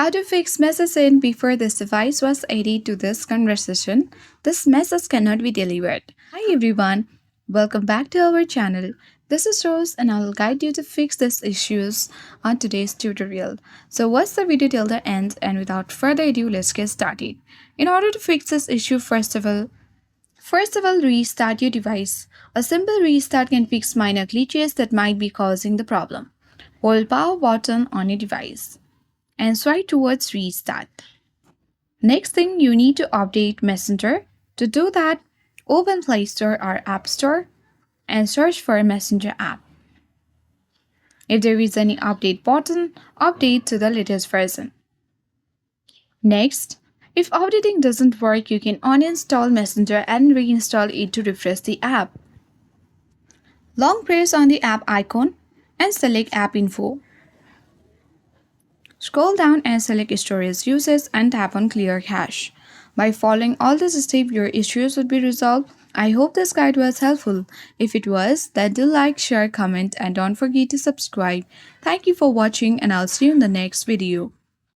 How to fix messes in before this device was added to this conversation. This message cannot be delivered. Hi everyone, welcome back to our channel. This is Rose and I'll guide you to fix these issues on today's tutorial. So watch the video till the end and without further ado, let's get started. In order to fix this issue, First of all, restart your device. A simple restart can fix minor glitches that might be causing the problem. Hold power button on your device and swipe towards restart. Next thing, you need to update Messenger. To do that, open Play Store or App Store and search for Messenger app. If there is any update button, update to the latest version. Next, if updating doesn't work, you can uninstall Messenger and reinstall it to refresh the app. Long press on the app icon and select App Info. Scroll down and select Storage Uses and tap on Clear Cache. By following all these steps, your issues would be resolved. I hope this guide was helpful. If it was, then do like, share, comment and don't forget to subscribe. Thank you for watching and I'll see you in the next video.